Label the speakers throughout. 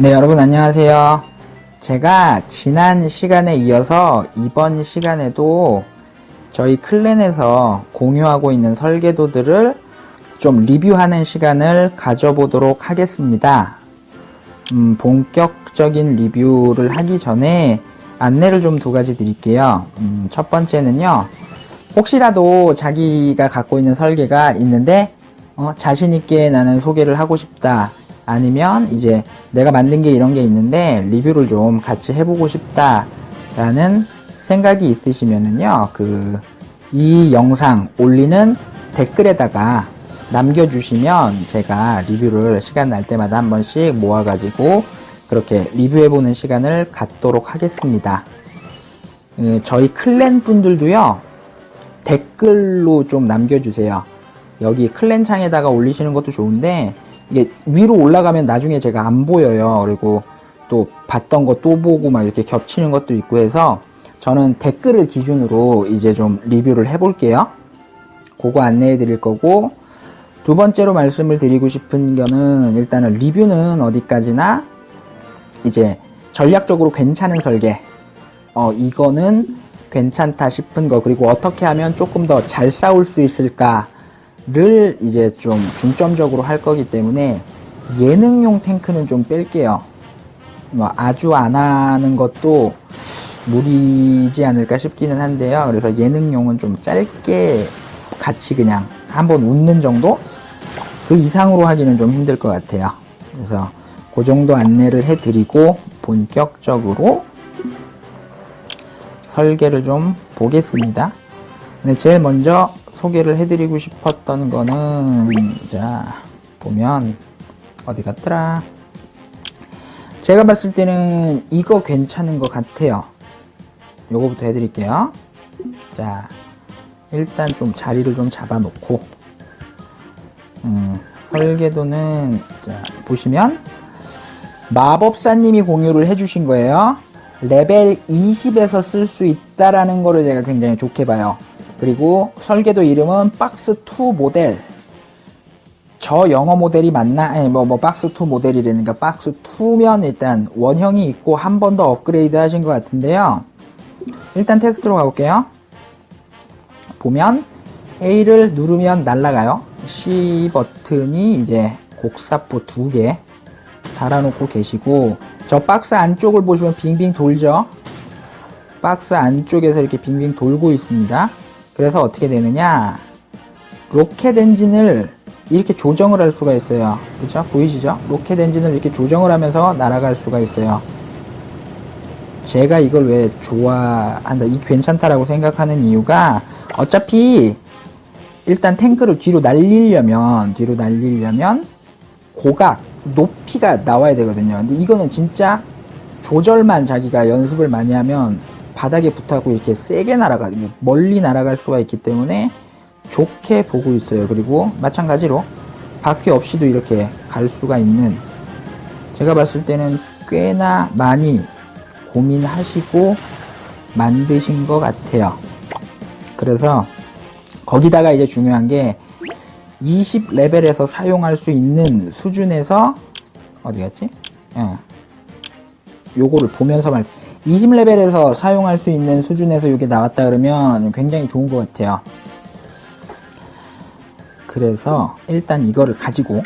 Speaker 1: 네, 여러분 안녕하세요. 제가 지난 시간에 이어서 이번 시간에도 저희 클랜에서 공유하고 있는 설계도들을 좀 리뷰하는 시간을 가져보도록 하겠습니다. 본격적인 리뷰를 하기 전에 안내를 좀 두 가지 드릴게요. 첫 번째는요, 혹시라도 자기가 갖고 있는 설계가 있는데 자신있게 나는 소개를 하고 싶다, 아니면 이제 내가 만든 게 이런 게 있는데 리뷰를 좀 같이 해보고 싶다 라는 생각이 있으시면은요, 이 영상 올리는 댓글에다가 남겨주시면 제가 리뷰를 시간 날 때마다 한 번씩 모아가지고 그렇게 리뷰해보는 시간을 갖도록 하겠습니다. 저희 클랜 분들도요, 댓글로 좀 남겨주세요. 여기 클랜 창에다가 올리시는 것도 좋은데 이게 위로 올라가면 나중에 제가 안 보여요. 그리고 또 봤던 거 또 보고 막 이렇게 겹치는 것도 있고 해서 저는 댓글을 기준으로 이제 좀 리뷰를 해볼게요. 그거 안내해 드릴 거고, 두 번째로 말씀을 드리고 싶은 거는 일단은 리뷰는 어디까지나 이제 전략적으로 괜찮은 설계, 이거는 괜찮다 싶은 거, 그리고 어떻게 하면 조금 더 잘 싸울 수 있을까를 이제 좀 중점적으로 할 거기 때문에 예능용 탱크는 좀 뺄게요. 아주 안 하는 것도 무리지 않을까 싶기는 한데요. 그래서 예능용은 좀 짧게 같이 그냥 한번 웃는 정도? 그 이상으로 하기는 좀 힘들 것 같아요. 그래서 그 정도 안내를 해드리고 본격적으로 설계를 좀 보겠습니다. 근데 제일 먼저 소개를 해드리고 싶었던 거는, 자, 보면 어디 갔더라? 제가 봤을 때는 이거 괜찮은 것 같아요. 요거부터 해드릴게요. 자, 일단 좀 자리를 좀 잡아 놓고, 설계도는, 자, 보시면 마법사님이 공유를 해주신 거예요. 레벨 20에서 쓸 수 있다라는 거를 제가 굉장히 좋게 봐요. 그리고 설계도 이름은 박스2 모델. 저 영어 모델이 맞나? 아니, 박스2 모델이라니까 박스2면 일단 원형이 있고 한 번 더 업그레이드 하신 것 같은데요. 일단 테스트로 가볼게요. 보면 A를 누르면 날아가요. C 버튼이 이제 곡사포 2개 달아놓고 계시고, 저 박스 안쪽을 보시면 빙빙 돌죠. 박스 안쪽에서 이렇게 빙빙 돌고 있습니다. 그래서 어떻게 되느냐, 로켓 엔진을 이렇게 조정을 할 수가 있어요. 그쵸? 보이시죠? 로켓 엔진을 이렇게 조정을 하면서 날아갈 수가 있어요. 제가 이걸 왜 좋아한다, 이 괜찮다라고 생각하는 이유가, 어차피 일단 탱크를 뒤로 날리려면 고각, 높이가 나와야 되거든요. 근데 이거는 진짜 조절만 자기가 연습을 많이 하면 바닥에 붙어갖고 이렇게 세게 날아가고 멀리 날아갈 수가 있기 때문에 좋게 보고 있어요. 그리고 마찬가지로 바퀴 없이도 이렇게 갈 수가 있는, 제가 봤을 때는 꽤나 많이 고민하시고 만드신 것 같아요. 그래서 거기다가 이제 중요한 게 20레벨에서 사용할 수 있는 수준에서, 어디 갔지? 요거를 보면서 20레벨에서 사용할 수 있는 수준에서 이게 나왔다 그러면 굉장히 좋은 것 같아요. 그래서 일단 이거를 가지고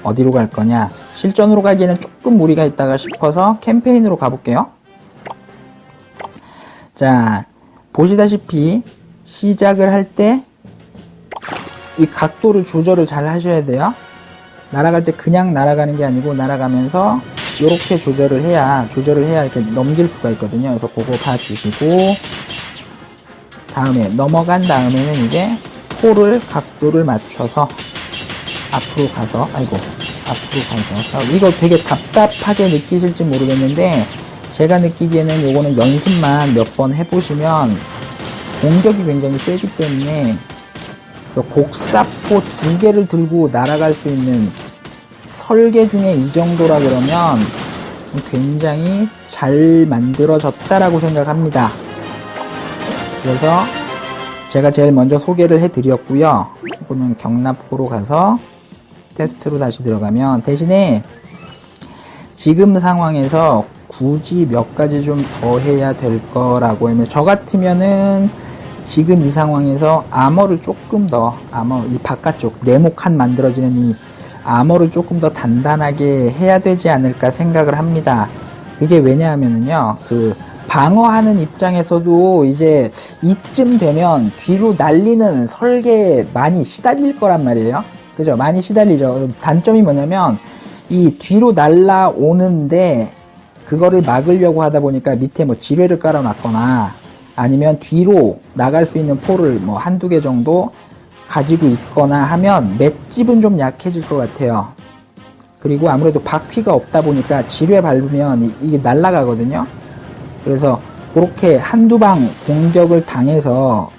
Speaker 1: 어디로 갈 거냐, 실전으로 가기에는 조금 무리가 있다가 싶어서 캠페인으로 가볼게요. 자, 보시다시피 시작을 할 때 이 각도를 조절을 잘 하셔야 돼요. 날아갈 때 그냥 날아가는 게 아니고 날아가면서 이렇게 조절을 해야 이렇게 넘길 수가 있거든요. 그래서 그거 봐주시고, 다음에 넘어간 다음에는 이제 폴을 각도를 맞춰서 앞으로 가서, 이거 되게 답답하게 느끼실지 모르겠는데 제가 느끼기에는 요거는 연습만 몇 번 해보시면 공격이 굉장히 세기 때문에, 곡사포 2개를 들고 날아갈 수 있는 설계 중에 이 정도라 그러면 굉장히 잘 만들어졌다라고 생각합니다. 그래서 제가 제일 먼저 소개를 해드렸고요. 이거는 경납고로 가서 테스트로 다시 들어가면, 대신에 지금 상황에서 굳이 몇 가지 좀 더 해야 될 거라고 하면, 저 같으면은 지금 이 상황에서 아머를 조금 더, 이 바깥쪽 네모 칸 만들어지는 이 아머를 조금 더 단단하게 해야 되지 않을까 생각을 합니다. 그게 왜냐하면은요, 방어하는 입장에서도 이제 이쯤 되면 뒤로 날리는 설계에 많이 시달릴 거란 말이에요. 그죠? 많이 시달리죠. 단점이 뭐냐면, 이 뒤로 날라오는데, 그거를 막으려고 하다 보니까 밑에 뭐 지뢰를 깔아놨거나, 아니면 뒤로 나갈 수 있는 포를 뭐 한두 개 정도 가지고 있거나 하면 맷집은 좀 약해질 것 같아요. 그리고 아무래도 바퀴가 없다 보니까 지뢰 밟으면 이게 날아가거든요. 그래서 그렇게 한두 방 공격을 당해서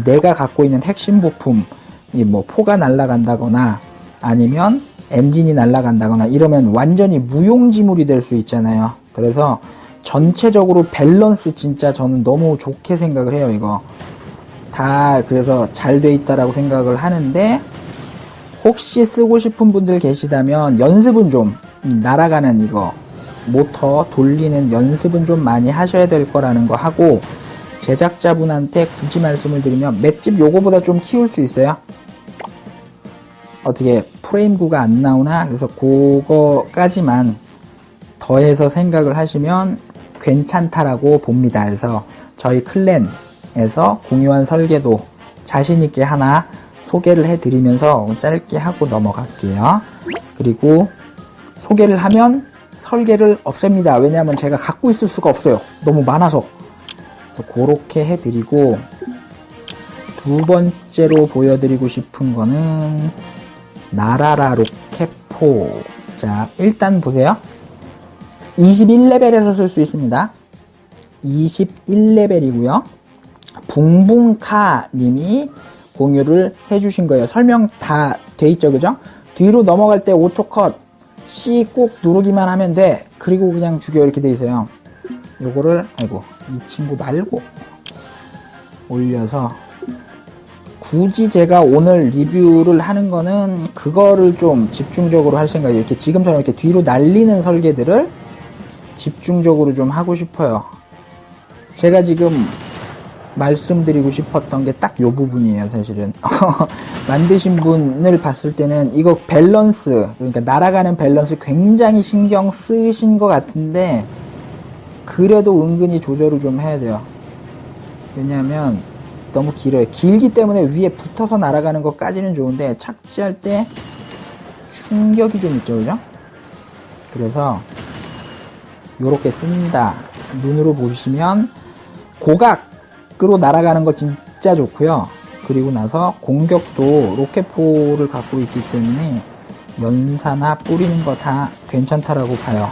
Speaker 1: 내가 갖고 있는 핵심 부품, 뭐 포가 날아간다거나 아니면 엔진이 날아간다거나 이러면 완전히 무용지물이 될 수 있잖아요. 그래서 전체적으로 밸런스 진짜 저는 너무 좋게 생각을 해요. 이거 다 그래서 잘 돼 있다라고 생각을 하는데, 혹시 쓰고 싶은 분들 계시다면 연습은 좀, 날아가는 이거 모터 돌리는 연습은 좀 많이 하셔야 될 거라는 거 하고, 제작자분한테 굳이 말씀을 드리면 맷집 요거보다 좀 키울 수 있어요. 어떻게 프레임 구가 안 나오나? 그래서 그거까지만 더해서 생각을 하시면 괜찮다라고 봅니다. 그래서 저희 클랜에서 공유한 설계도 자신있게 하나 소개를 해드리면서 짧게 하고 넘어갈게요. 그리고 소개를 하면 설계를 없앱니다. 왜냐하면 제가 갖고 있을 수가 없어요. 너무 많아서. 그래서 그렇게 해드리고, 두 번째로 보여드리고 싶은 거는 나라라 로켓포. 자, 일단 보세요. 21레벨에서 쓸 수 있습니다. 21레벨이고요. 붕붕카 님이 공유를 해주신 거예요. 설명 다 돼 있죠, 그죠? 뒤로 넘어갈 때 5초 컷, C 꼭 누르기만 하면 돼. 그리고 그냥 죽여, 이렇게 돼 있어요. 요거를, 아이고, 이 친구 말고 올려서, 굳이 제가 오늘 리뷰를 하는 거는 그거를 좀 집중적으로 할 생각이에요. 이렇게 지금처럼 이렇게 뒤로 날리는 설계들을 집중적으로 좀 하고 싶어요. 제가 지금 말씀드리고 싶었던 게 딱 요 부분이에요, 사실은. 만드신 분을 봤을 때는 이거 밸런스, 그러니까 날아가는 밸런스 굉장히 신경 쓰신 것 같은데, 그래도 은근히 조절을 좀 해야 돼요. 왜냐하면 너무 길어요. 길기 때문에 위에 붙어서 날아가는 것까지는 좋은데 착지할 때 충격이 좀 있죠, 그죠? 그래서 요렇게 씁니다. 눈으로 보시면 고각으로 날아가는 거 진짜 좋고요. 그리고 나서 공격도 로켓포를 갖고 있기 때문에 연사나 뿌리는 거 다 괜찮다라고 봐요.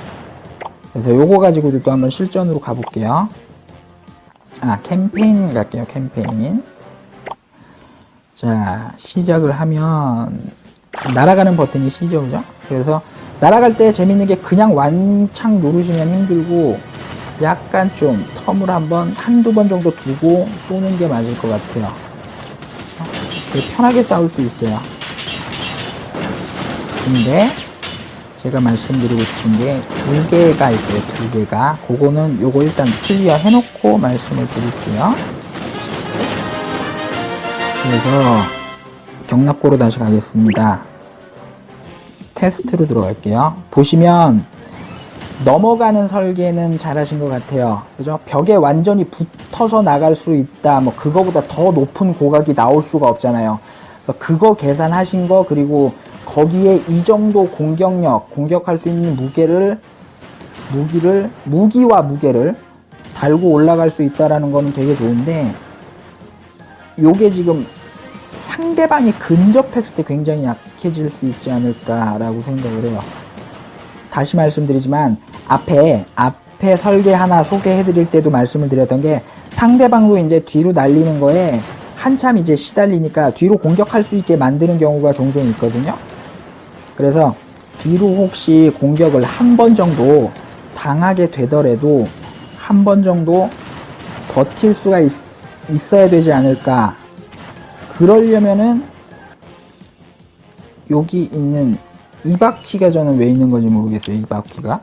Speaker 1: 그래서 요거 가지고도 또 한번 실전으로 가볼게요. 캠페인 갈게요. 캠페인. 자, 시작을 하면 날아가는 버튼이 C죠, 그죠? 그래서 날아갈 때 재밌는 게 그냥 완창 누르시면 힘들고, 약간 좀 텀을 한두 번 정도 두고 쏘는 게 맞을 것 같아요. 편하게 싸울 수 있어요. 근데 제가 말씀드리고 싶은 게 두 개가 있어요. 두 개가. 그거는 요거 일단 클리어 해놓고 말씀을 드릴게요. 그래서 경납고로 다시 가겠습니다. 테스트로 들어갈게요. 보시면 넘어가는 설계는 잘하신 것 같아요. 그죠? 벽에 완전히 붙어서 나갈 수 있다. 뭐 그거보다 더 높은 고각이 나올 수가 없잖아요. 그래서 그거 계산하신 거, 그리고 거기에 이 정도 공격력, 공격할 수 있는 무기와 무게를 달고 올라갈 수 있다라는 거는 되게 좋은데, 요게 지금 상대방이 근접했을 때 굉장히 약해질 수 있지 않을까라고 생각을 해요. 다시 말씀드리지만 앞에 설계 하나 소개해드릴 때도 말씀을 드렸던 게, 상대방도 이제 뒤로 날리는 거에 한참 이제 시달리니까 뒤로 공격할 수 있게 만드는 경우가 종종 있거든요. 그래서 뒤로 혹시 공격을 한 번 정도 당하게 되더라도 한 번 정도 버틸 수가 있어야 되지 않을까. 그러려면은 여기 있는 이 바퀴가 저는 왜 있는 건지 모르겠어요. 이 바퀴가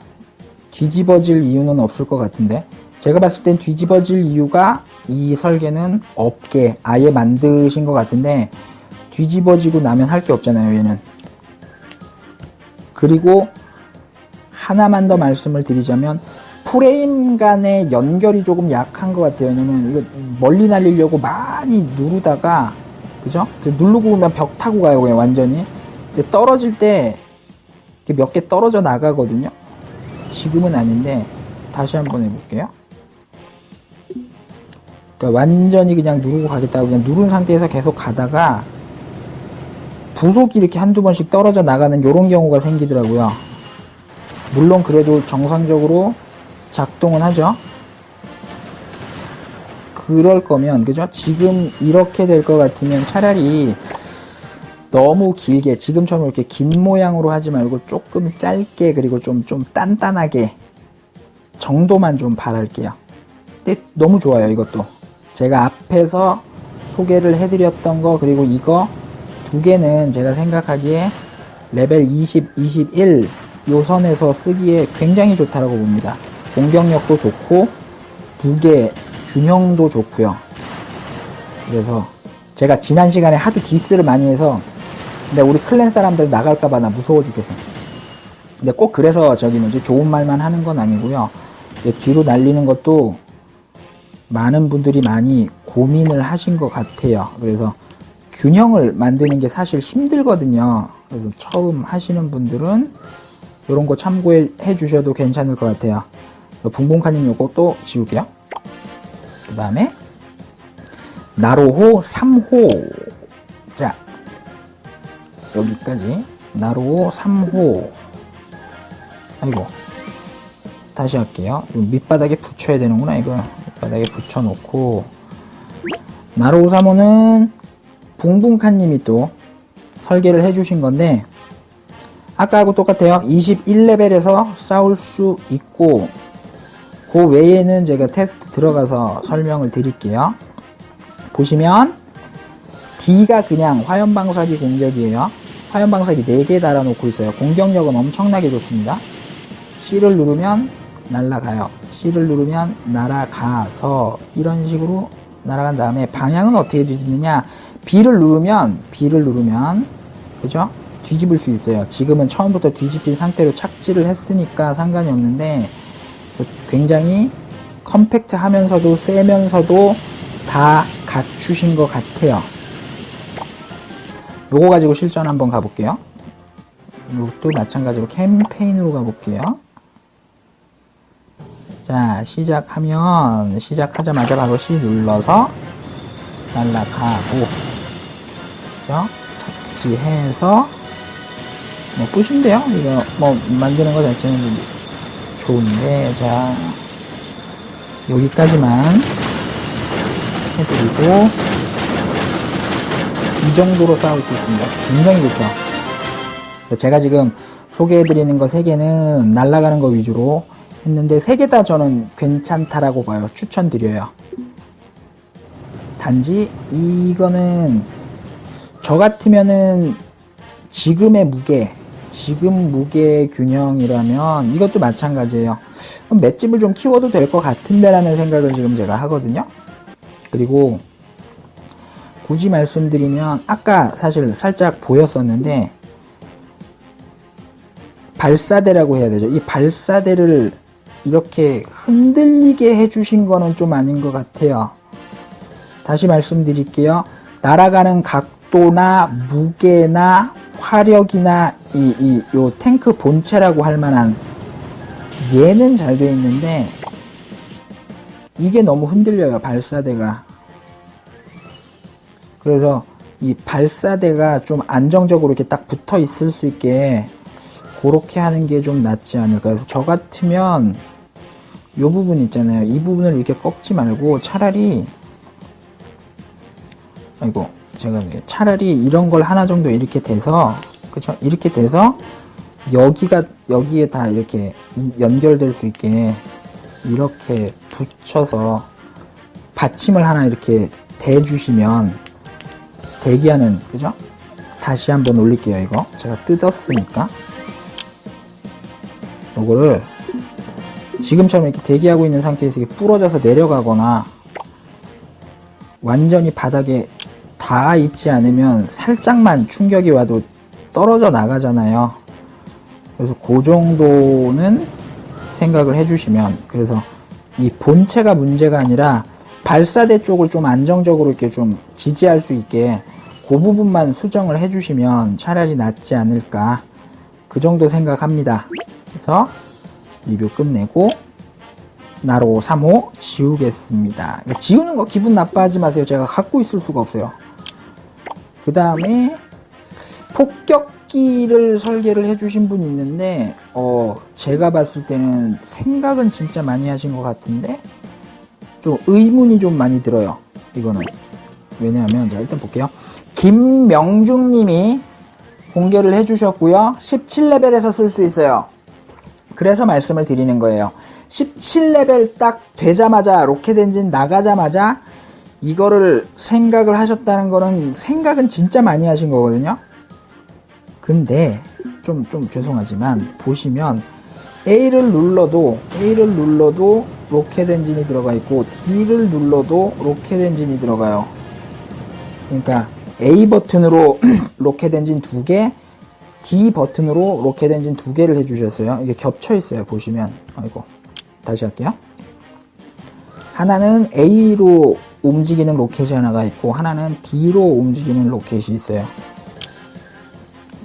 Speaker 1: 뒤집어질 이유는 없을 것 같은데, 제가 봤을 땐 뒤집어질 이유가 이 설계는 없게 아예 만드신 것 같은데, 뒤집어지고 나면 할 게 없잖아요, 얘는. 그리고 하나만 더 말씀을 드리자면, 프레임 간의 연결이 조금 약한 것 같아요. 왜냐면 이거 멀리 날리려고 많이 누르다가, 그죠? 누르고 오면 벽 타고 가요, 그냥 완전히. 근데 떨어질 때 몇 개 떨어져 나가거든요. 지금은 아닌데 다시 한번 해볼게요. 그러니까 완전히 그냥 누르고 가겠다고 그냥 누른 상태에서 계속 가다가 부속이 이렇게 한두 번씩 떨어져 나가는 이런 경우가 생기더라고요. 물론 그래도 정상적으로 작동은 하죠. 그럴 거면, 그죠? 지금 이렇게 될 것 같으면 차라리 너무 길게, 지금처럼 이렇게 긴 모양으로 하지 말고 조금 짧게, 그리고 좀 단단하게 정도만 좀 바랄게요. 근데 너무 좋아요, 이것도. 제가 앞에서 소개를 해드렸던 거, 그리고 이거 두 개는 제가 생각하기에 레벨 20, 21 요 선에서 쓰기에 굉장히 좋다라고 봅니다. 공격력도 좋고 무게 균형도 좋고요. 그래서 제가 지난 시간에 하도 디스를 많이 해서, 근데 우리 클랜 사람들 나갈까봐 나 무서워 죽겠어. 근데 꼭 그래서 저기 뭐지 좋은 말만 하는 건 아니고요. 뒤로 날리는 것도 많은 분들이 많이 고민을 하신 것 같아요. 그래서 균형을 만드는 게 사실 힘들거든요. 그래서 처음 하시는 분들은 이런 거 참고해 주셔도 괜찮을 것 같아요. 붕붕카님 요거 또 지울게요. 그 다음에 나로호 3호. 자, 여기까지 나로호 3호. 아이고, 다시 할게요. 밑바닥에 붙여야 되는구나. 이거 밑바닥에 붙여 놓고, 나로호 3호는 붕붕카님이 또 설계를 해주신 건데, 아까하고 똑같아요. 21레벨에서 싸울 수 있고, 그 외에는 제가 테스트 들어가서 설명을 드릴게요. 보시면 D가 그냥 화염방사기 공격이에요. 화염방사기 4개 달아놓고 있어요. 공격력은 엄청나게 좋습니다. C를 누르면 날아가요. C를 누르면 날아가서 이런 식으로 날아간 다음에 방향은 어떻게 뒤집느냐, B를 누르면 그죠? 뒤집을 수 있어요. 지금은 처음부터 뒤집힌 상태로 착지를 했으니까 상관이 없는데, 굉장히 컴팩트 하면서도 세면서도 다 갖추신 것 같아요. 요거 가지고 실전 한번 가볼게요. 이것도 마찬가지로 캠페인으로 가볼게요. 자, 시작하자마자 바로 C 눌러서 날아가고, 그죠? 착지해서 뭐 뿌신데요? 이거 뭐 만드는 거 자체는 좋은데, 자, 여기까지만 해드리고, 이 정도로 싸울 수 있습니다. 굉장히 좋죠. 제가 지금 소개해드리는 거 3개는 날아가는 거 위주로 했는데, 3개 다 저는 괜찮다라고 봐요. 추천드려요. 단지 이거는 저 같으면은 지금의 지금 무게 균형이라면 이것도 마찬가지예요. 맷집을 좀 키워도 될 것 같은데 라는 생각을 지금 제가 하거든요. 그리고 굳이 말씀드리면, 아까 사실 살짝 보였었는데, 발사대라고 해야 되죠. 이 발사대를 이렇게 흔들리게 해주신 거는 좀 아닌 것 같아요. 다시 말씀드릴게요. 날아가는 각도나 무게나 화력이나 요 탱크 본체라고 할 만한 얘는 잘 되어 있는데, 이게 너무 흔들려요, 발사대가. 그래서 이 발사대가 좀 안정적으로 이렇게 딱 붙어 있을 수 있게 그렇게 하는 게 좀 낫지 않을까. 그래서 저 같으면 요 부분 있잖아요. 이 부분을 이렇게 꺾지 말고 차라리, 차라리 이런 걸 하나 정도 이렇게 돼서, 그쵸? 이렇게 돼서 여기에 다 이렇게 연결될 수 있게 이렇게 붙여서 받침을 하나 이렇게 대주시면 대기하는, 그죠? 다시 한번 올릴게요. 이거 제가 뜯었으니까 요거를 지금처럼 이렇게 대기하고 있는 상태에서 이렇게 부러져서 내려가거나 완전히 바닥에 닿아 있지 않으면 살짝만 충격이 와도 떨어져 나가잖아요. 그래서 그 정도는 생각을 해주시면, 그래서 이 본체가 문제가 아니라 발사대 쪽을 좀 안정적으로 이렇게 좀 지지할 수 있게 그 부분만 수정을 해주시면 차라리 낫지 않을까, 그 정도 생각합니다. 그래서 리뷰 끝내고 나로 3호 지우겠습니다. 지우는 거 기분 나빠하지 마세요. 제가 갖고 있을 수가 없어요. 그 다음에 폭격기를 설계를 해주신 분이 있는데 제가 봤을 때는 생각은 진짜 많이 하신 것 같은데 좀 의문이 좀 많이 들어요. 이거는 왜냐하면 자 일단 볼게요. 김명중님이 공개를 해주셨고요. 17레벨에서 쓸 수 있어요. 그래서 말씀을 드리는 거예요. 17레벨 딱 되자마자 로켓 엔진 나가자마자 이거를 생각을 하셨다는 거는 생각은 진짜 많이 하신 거거든요. 근데 좀 죄송하지만 보시면 A를 눌러도 로켓 엔진이 들어가 있고 D를 눌러도 로켓 엔진이 들어가요. 그러니까 A 버튼으로 로켓 엔진 2개, D 버튼으로 로켓 엔진 2개를 해주셨어요. 이게 겹쳐 있어요. 보시면 아이고 다시 할게요. 하나는 A로 움직이는 로켓이 하나가 있고 하나는 D로 움직이는 로켓이 있어요.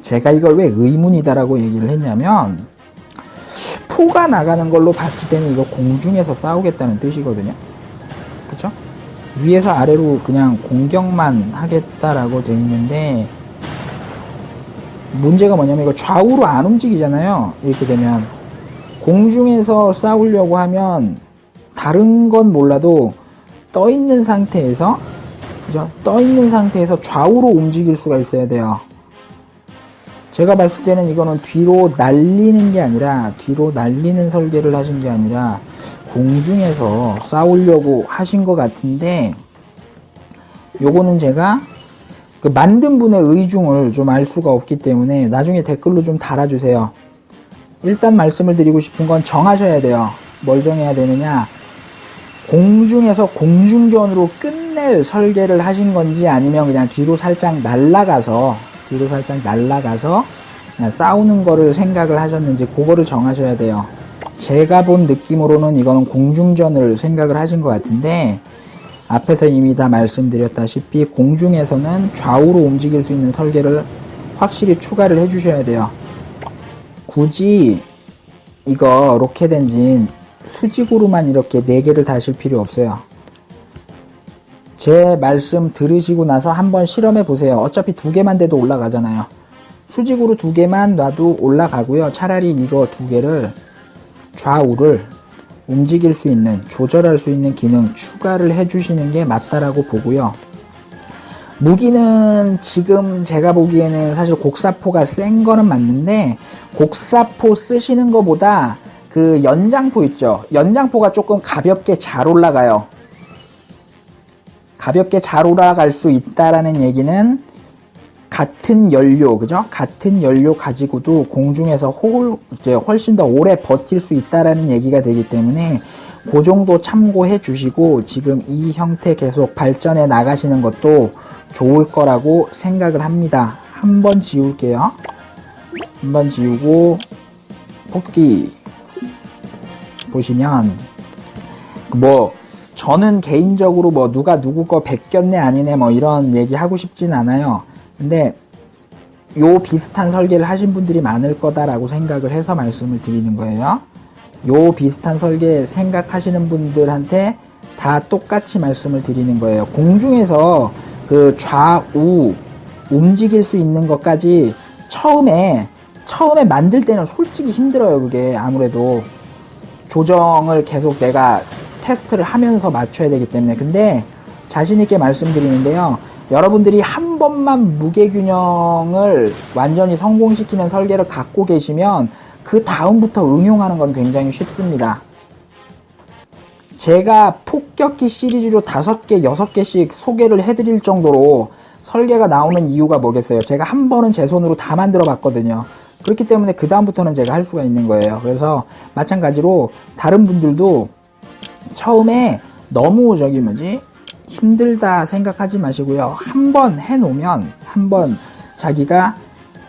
Speaker 1: 제가 이걸 왜 의문이다라고 얘기를 했냐면 포가 나가는 걸로 봤을 때는 이거 공중에서 싸우겠다는 뜻이거든요. 그쵸? 위에서 아래로 그냥 공격만 하겠다라고 돼 있는데 문제가 뭐냐면 이거 좌우로 안 움직이잖아요. 이렇게 되면 공중에서 싸우려고 하면 다른 건 몰라도 떠 있는 상태에서 그죠? 떠 있는 상태에서 좌우로 움직일 수가 있어야 돼요. 제가 봤을 때는 이거는 뒤로 날리는 게 아니라 뒤로 날리는 설계를 하신 게 아니라 공중에서 싸우려고 하신 것 같은데 요거는 제가 그 만든 분의 의중을 좀 알 수가 없기 때문에 나중에 댓글로 좀 달아주세요. 일단 말씀을 드리고 싶은 건 정하셔야 돼요. 뭘 정해야 되느냐, 공중에서 공중전으로 끝낼 설계를 하신 건지 아니면 그냥 뒤로 살짝 날아가서 그냥 싸우는 거를 생각을 하셨는지 그거를 정하셔야 돼요. 제가 본 느낌으로는 이거는 공중전을 생각을 하신 것 같은데 앞에서 이미 다 말씀드렸다시피 공중에서는 좌우로 움직일 수 있는 설계를 확실히 추가를 해주셔야 돼요. 굳이 이거 로켓 엔진 수직으로만 이렇게 4개를 다실 필요 없어요. 제 말씀 들으시고 나서 한번 실험해 보세요. 어차피 2개만 돼도 올라가잖아요. 수직으로 2개만 놔도 올라가고요. 차라리 이거 2개를 좌우를 움직일 수 있는, 조절할 수 있는 기능 추가를 해주시는 게 맞다라고 보고요. 무기는 지금 제가 보기에는 사실 곡사포가 센 거는 맞는데 곡사포 쓰시는 거보다 그 연장포 있죠. 연장포가 조금 가볍게 잘 올라가요. 가볍게 잘 올라갈 수 있다라는 얘기는 같은 연료, 그죠? 같은 연료 가지고도 공중에서 훨씬 더 오래 버틸 수 있다라는 얘기가 되기 때문에 그 정도 참고해 주시고 지금 이 형태 계속 발전해 나가시는 것도 좋을 거라고 생각을 합니다. 한번 지울게요. 한번 지우고 뽑기 보시면 뭐 저는 개인적으로 뭐 누가 누구 거 베꼈네 아니네 뭐 이런 얘기 하고 싶진 않아요. 근데 요 비슷한 설계를 하신 분들이 많을 거다라고 생각을 해서 말씀을 드리는 거예요. 요 비슷한 설계 생각하시는 분들한테 다 똑같이 말씀을 드리는 거예요. 공중에서 그 좌우 움직일 수 있는 것까지 처음에 만들 때는 솔직히 힘들어요. 그게 아무래도 조정을 계속 내가 테스트를 하면서 맞춰야 되기 때문에. 근데 자신있게 말씀드리는데요, 여러분들이 한 번만 무게균형을 완전히 성공시키는 설계를 갖고 계시면 그 다음부터 응용하는 건 굉장히 쉽습니다. 제가 폭격기 시리즈로 5개, 6개씩 소개를 해드릴 정도로 설계가 나오는 이유가 뭐겠어요. 제가 한 번은 제 손으로 다 만들어 봤거든요. 그렇기 때문에 그 다음부터는 제가 할 수가 있는 거예요. 그래서 마찬가지로 다른 분들도 처음에 너무 힘들다 생각하지 마시고요. 한번 해놓으면, 한번 자기가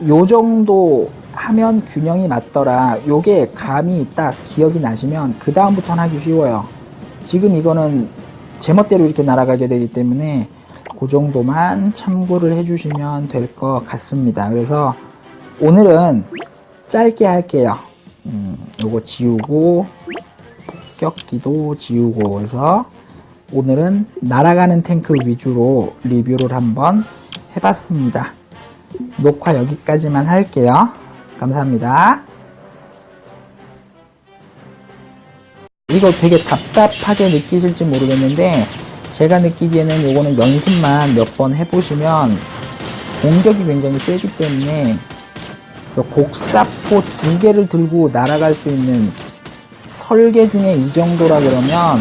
Speaker 1: 요 정도 하면 균형이 맞더라, 요게 감이 딱 기억이 나시면 그 다음부터는 하기 쉬워요. 지금 이거는 제멋대로 이렇게 날아가게 되기 때문에 그 정도만 참고를 해주시면 될 것 같습니다. 그래서 오늘은 짧게 할게요. 요거 지우고 폭격기도 지우고. 그래서 오늘은 날아가는 탱크 위주로 리뷰를 한번 해봤습니다. 녹화 여기까지만 할게요. 감사합니다. 이거 되게 답답하게 느끼실지 모르겠는데, 제가 느끼기에는 요거는 연습만 몇 번 해보시면 공격이 굉장히 세기 때문에, 그래서 곡사포 2개를 들고 날아갈 수 있는 설계 중에 이 정도라 그러면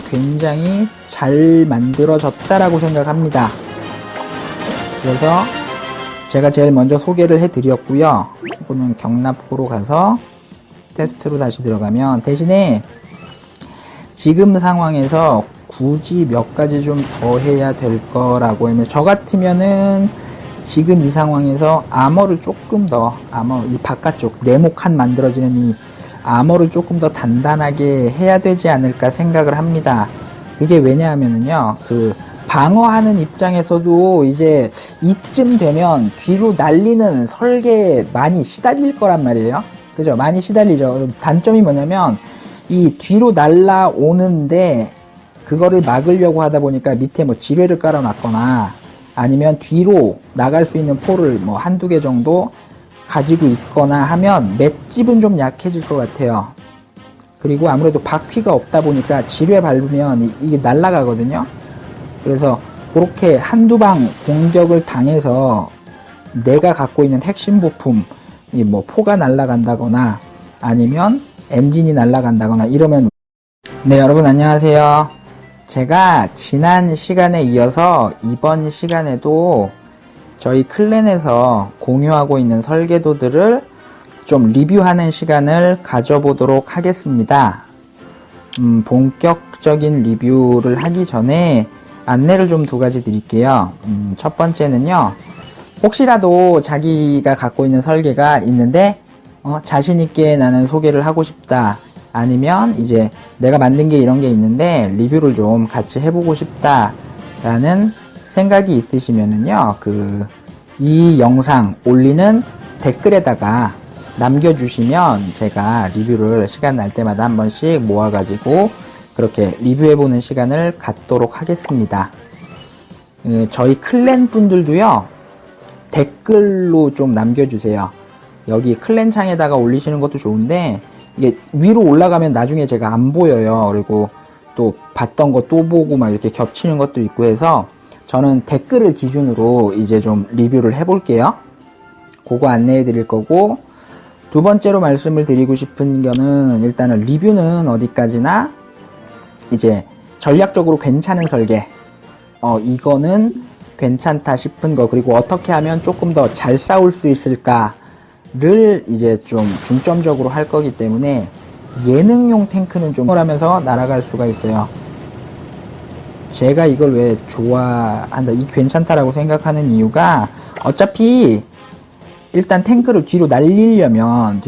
Speaker 1: 굉장히 잘 만들어졌다라고 생각합니다. 그래서 제가 제일 먼저 소개를 해드렸고요. 이거는 경납고로 가서 테스트로 다시 들어가면, 대신에 지금 상황에서 굳이 몇 가지 좀 더 해야 될 거라고 하면, 저 같으면은 지금 이 상황에서 아머를 조금 더, 이 바깥쪽 네모칸 만들어지는 이 아머를 조금 더 단단하게 해야 되지 않을까 생각을 합니다. 그게 왜냐하면은요, 방어하는 입장에서도 이제 이쯤 되면 뒤로 날리는 설계에 많이 시달릴 거란 말이에요. 그죠? 많이 시달리죠. 단점이 뭐냐면, 이 뒤로 날라오는데 그거를 막으려고 하다 보니까 밑에 지뢰를 깔아 놨거나, 아니면 뒤로 나갈 수 있는 포를 한두 개 정도 가지고 있거나 하면 맷집은 좀 약해질 것 같아요. 그리고 아무래도 바퀴가 없다 보니까 지뢰 밟으면 이게 날아가거든요. 그래서 그렇게 한두 방 공격을 당해서 내가 갖고 있는 핵심 부품, 포가 날아간다거나 아니면 엔진이 날아간다거나 이러면. 네, 여러분 안녕하세요. 제가 지난 시간에 이어서 이번 시간에도 저희 클랜에서 공유하고 있는 설계도들을 좀 리뷰하는 시간을 가져보도록 하겠습니다. 본격적인 리뷰를 하기 전에 안내를 좀 두 가지 드릴게요. 첫 번째는요, 혹시라도 자기가 갖고 있는 설계가 있는데 자신있게 나는 소개를 하고 싶다, 아니면 이제 내가 만든 게 이런 게 있는데 리뷰를 좀 같이 해보고 싶다 라는 생각이 있으시면은요, 이 영상 올리는 댓글에다가 남겨주시면 제가 리뷰를 시간 날 때마다 한 번씩 모아가지고 그렇게 리뷰해보는 시간을 갖도록 하겠습니다. 저희 클랜 분들도요, 댓글로 좀 남겨주세요. 여기 클랜 창에다가 올리시는 것도 좋은데, 이게 위로 올라가면 나중에 제가 안 보여요. 그리고 또 봤던 거 또 보고 막 이렇게 겹치는 것도 있고 해서 저는 댓글을 기준으로 이제 좀 리뷰를 해볼게요. 그거 안내해 드릴 거고, 두 번째로 말씀을 드리고 싶은 거는, 일단은 리뷰는 어디까지나 이제 전략적으로 괜찮은 설계, 이거는 괜찮다 싶은 거, 그리고 어떻게 하면 조금 더 잘 싸울 수 있을까를 이제 좀 중점적으로 할 거기 때문에, 예능용 탱크는 좀 하면서 날아갈 수가 있어요. 제가 이걸 왜 좋아한다, 이 괜찮다라고 생각하는 이유가, 어차피 일단 탱크를 뒤로 날리려면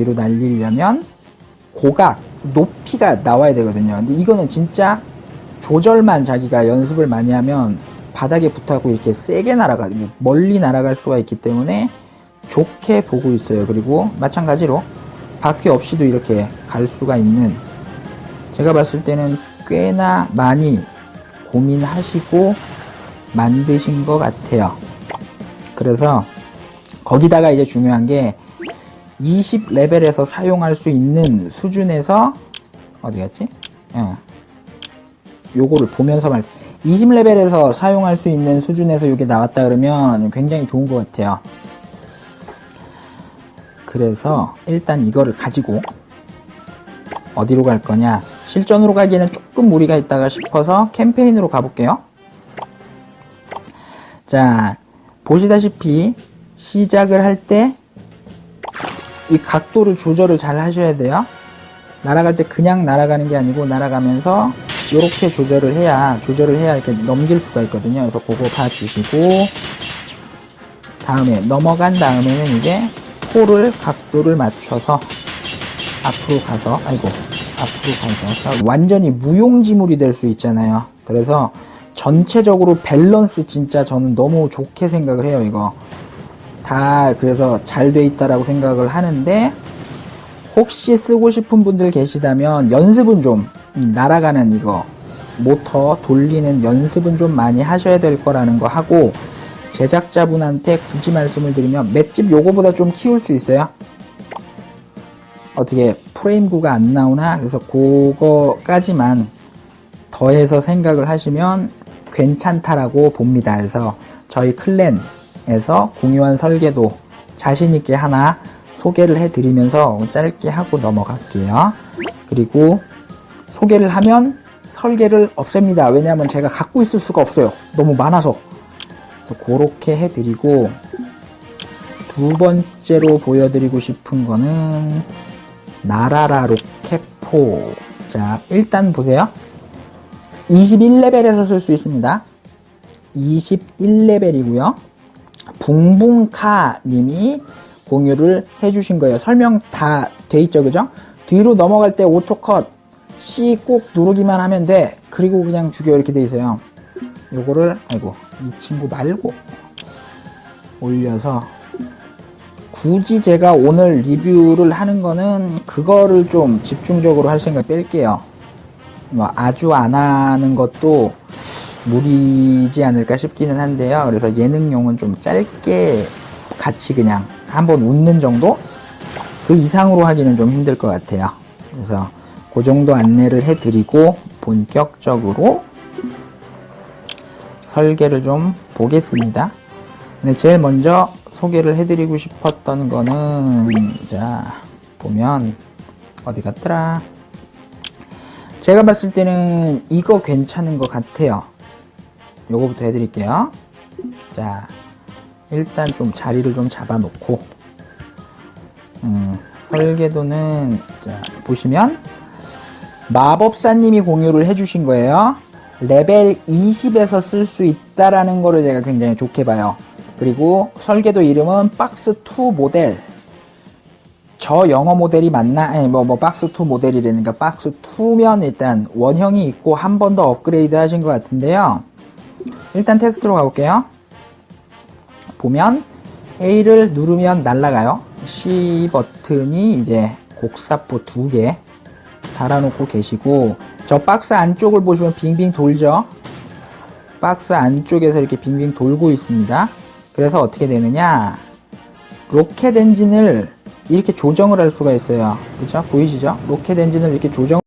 Speaker 1: 고각, 높이가 나와야 되거든요. 근데 이거는 진짜 조절만 자기가 연습을 많이 하면 바닥에 붙어갖고 이렇게 세게 멀리 날아갈 수가 있기 때문에 좋게 보고 있어요. 그리고 마찬가지로 바퀴 없이도 이렇게 갈 수가 있는, 제가 봤을 때는 꽤나 많이 고민하시고 만드신 것 같아요. 그래서 거기다가 이제 중요한 게 20레벨에서 사용할 수 있는 수준에서, 어디 갔지? 요거를 보면서 20레벨에서 사용할 수 있는 수준에서 이게 나왔다 그러면 굉장히 좋은 것 같아요. 그래서 일단 이거를 가지고 어디로 갈 거냐, 실전으로 가기에는 조금 무리가 있다가 싶어서 캠페인으로 가볼게요. 자, 보시다시피 시작을 할 때 이 각도를 조절을 잘 하셔야 돼요. 날아갈 때 그냥 날아가는 게 아니고 날아가면서 이렇게 조절을 해야 이렇게 넘길 수가 있거든요. 그래서 그거 봐주시고, 다음에 넘어간 다음에는 이제 코를 각도를 맞춰서 앞으로 가서 완전히 무용지물이 될 수 있잖아요. 그래서 전체적으로 밸런스 진짜 저는 너무 좋게 생각을 해요. 이거 다 그래서 잘 돼 있다라고 생각을 하는데, 혹시 쓰고 싶은 분들 계시다면 연습은 좀, 날아가는 이거 모터 돌리는 연습은 좀 많이 하셔야 될 거라는 거 하고, 제작자분한테 굳이 말씀을 드리면 맷집 요거보다 좀 키울 수 있어요. 어떻게 프레임 구가 안 나오나? 그래서 그거까지만 더해서 생각을 하시면 괜찮다라고 봅니다. 그래서 저희 클랜에서 공유한 설계도 자신있게 하나 소개를 해드리면서 짧게 하고 넘어갈게요. 그리고 소개를 하면 설계를 없앱니다. 왜냐하면 제가 갖고 있을 수가 없어요. 너무 많아서. 그래서 그렇게 해드리고, 두 번째로 보여드리고 싶은 거는 나라라 로켓포. 자, 일단 보세요. 21레벨에서 쓸 수 있습니다. 21레벨이고요. 붕붕카 님이 공유를 해주신 거예요. 설명 다 돼 있죠, 그죠? 뒤로 넘어갈 때 5초 컷, C 꼭 누르기만 하면 돼. 그리고 그냥 죽여, 이렇게 돼 있어요. 요거를, 아이고, 이 친구 말고 올려서, 굳이 제가 오늘 리뷰를 하는 거는 그거를 좀 집중적으로 할 생각 뺄게요. 뭐 아주 안 하는 것도 무리지 않을까 싶기는 한데요. 그래서 예능용은 좀 짧게 같이 그냥 한번 웃는 정도? 그 이상으로 하기는 좀 힘들 것 같아요. 그래서 그 정도 안내를 해드리고 본격적으로 설계를 좀 보겠습니다. 근데 제일 먼저 소개를 해드리고 싶었던 거는, 자, 보면 어디 갔더라? 제가 봤을 때는 이거 괜찮은 것 같아요. 요거부터 해드릴게요. 자, 일단 좀 자리를 좀 잡아 놓고, 설계도는, 자, 보시면 마법사님이 공유를 해주신 거예요. 레벨 20에서 쓸 수 있다라는 거를 제가 굉장히 좋게 봐요. 그리고 설계도 이름은 박스2 모델. 저 영어 모델이 맞나? 아니, 박스2 모델이라니까 박스2면 일단 원형이 있고 한 번 더 업그레이드 하신 것 같은데요. 일단 테스트로 가볼게요. 보면 A를 누르면 날아가요. C 버튼이 이제 곡사포 2개 달아놓고 계시고, 저 박스 안쪽을 보시면 빙빙 돌죠. 박스 안쪽에서 이렇게 빙빙 돌고 있습니다. 그래서 어떻게 되느냐, 로켓 엔진을 이렇게 조정을 할 수가 있어요. 그죠? 보이시죠? 로켓 엔진을 이렇게 조정